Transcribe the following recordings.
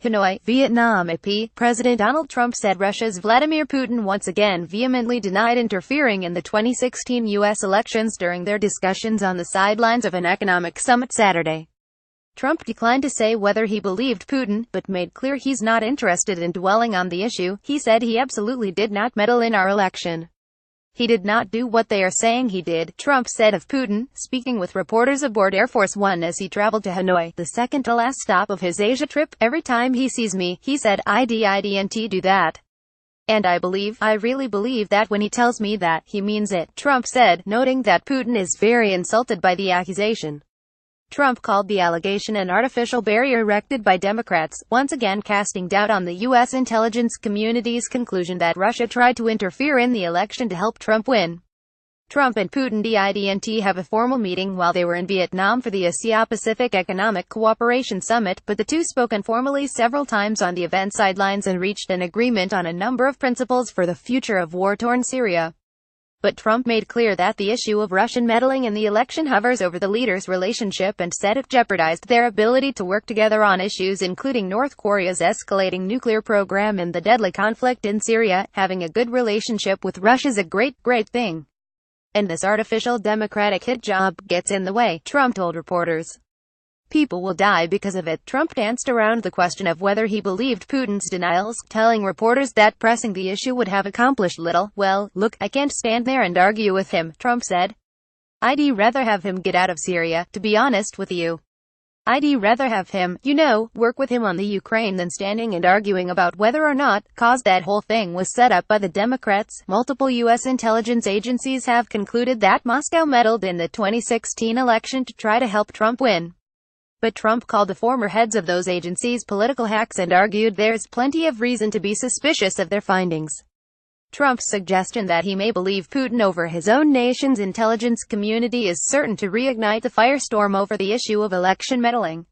Hanoi, Vietnam. APEC. President Donald Trump said Russia's Vladimir Putin once again vehemently denied interfering in the 2016 U.S. elections during their discussions on the sidelines of an economic summit Saturday. Trump declined to say whether he believed Putin, but made clear he's not interested in dwelling on the issue. He said he absolutely did not meddle in our election. He did not do what they are saying he did, Trump said of Putin, speaking with reporters aboard Air Force One as he traveled to Hanoi, the second-to-last stop of his Asia trip. Every time he sees me, he said, I didn't do that. And I really believe that when he tells me that, he means it, Trump said, noting that Putin is very insulted by the accusation. Trump called the allegation an artificial barrier erected by Democrats, once again casting doubt on the U.S. intelligence community's conclusion that Russia tried to interfere in the election to help Trump win. Trump and Putin didn't have a formal meeting while they were in Vietnam for the Asia-Pacific Economic Cooperation Summit, but the two spoke informally several times on the event sidelines and reached an agreement on a number of principles for the future of war-torn Syria. But Trump made clear that the issue of Russian meddling in the election hovers over the leaders' relationship and said it jeopardized their ability to work together on issues including North Korea's escalating nuclear program and the deadly conflict in Syria. Having a good relationship with Russia's a great thing. And this artificial democratic hit job gets in the way, Trump told reporters. People will die because of it. Trump danced around the question of whether he believed Putin's denials, telling reporters that pressing the issue would have accomplished little. Well, look, I can't stand there and argue with him, Trump said. I'd rather have him get out of Syria, to be honest with you. I'd rather have him, work with him on the Ukraine than standing and arguing about whether or not, cause that whole thing was set up by the Democrats. Multiple U.S. intelligence agencies have concluded that Moscow meddled in the 2016 election to try to help Trump win. But Trump called the former heads of those agencies political hacks and argued there's plenty of reason to be suspicious of their findings. Trump's suggestion that he may believe Putin over his own nation's intelligence community is certain to reignite the firestorm over the issue of election meddling.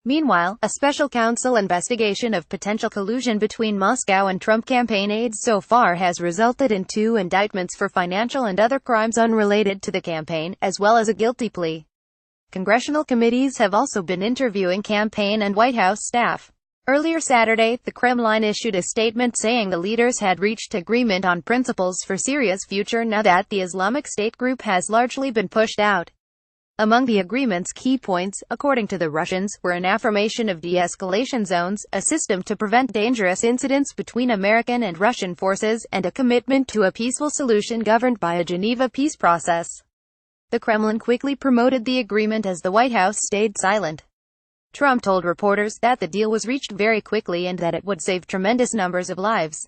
Meanwhile, a special counsel investigation of potential collusion between Moscow and Trump campaign aides so far has resulted in 2 indictments for financial and other crimes unrelated to the campaign, as well as a guilty plea. Congressional committees have also been interviewing campaign and White House staff. Earlier Saturday, the Kremlin issued a statement saying the leaders had reached agreement on principles for Syria's future now that the Islamic State group has largely been pushed out. Among the agreement's key points, according to the Russians, were an affirmation of de-escalation zones, a system to prevent dangerous incidents between American and Russian forces, and a commitment to a peaceful solution governed by a Geneva peace process. The Kremlin quickly promoted the agreement as the White House stayed silent. Trump told reporters that the deal was reached very quickly and that it would save tremendous numbers of lives.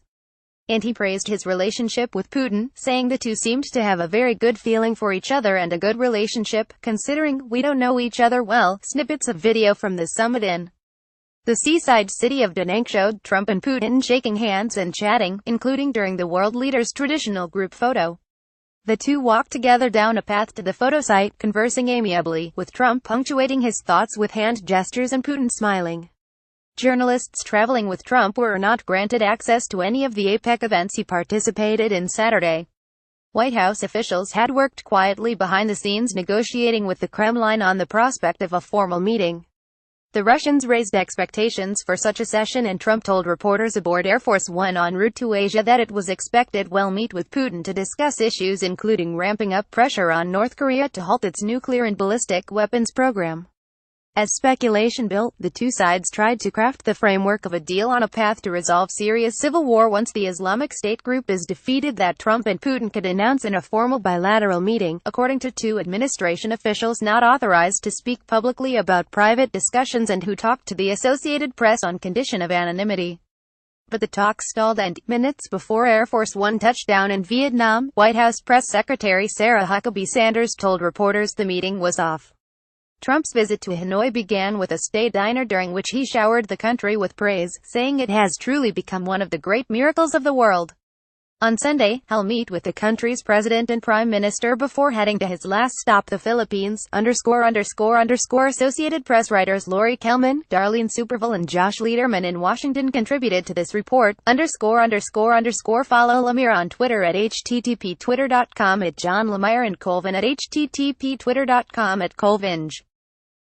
And he praised his relationship with Putin, saying the two seemed to have a very good feeling for each other and a good relationship, considering we don't know each other well. Snippets of video from the summit in the seaside city of Da Nang showed Trump and Putin shaking hands and chatting, including during the world leaders' traditional group photo. The two walked together down a path to the photo site, conversing amiably, with Trump punctuating his thoughts with hand gestures and Putin smiling. Journalists traveling with Trump were not granted access to any of the APEC events he participated in Saturday. White House officials had worked quietly behind the scenes negotiating with the Kremlin on the prospect of a formal meeting. The Russians raised expectations for such a session, and Trump told reporters aboard Air Force One en route to Asia that it was expected he'll meet with Putin to discuss issues including ramping up pressure on North Korea to halt its nuclear and ballistic weapons program. As speculation built, the two sides tried to craft the framework of a deal on a path to resolve Syria's civil war once the Islamic State group is defeated that Trump and Putin could announce in a formal bilateral meeting, according to 2 administration officials not authorized to speak publicly about private discussions and who talked to the Associated Press on condition of anonymity. But the talks stalled, and minutes before Air Force One touched down in Vietnam, White House Press Secretary Sarah Huckabee Sanders told reporters the meeting was off. Trump's visit to Hanoi began with a state dinner during which he showered the country with praise, saying it has truly become one of the great miracles of the world. On Sunday, he'll meet with the country's president and prime minister before heading to his last stop, the Philippines. Associated Press writers Lori Kelman, Darlene Superville and Josh Lederman in Washington contributed to this report. Follow Lemire on Twitter at http://twitter.com@John Lemire and Colvin at http://twitter.com@Colvinge.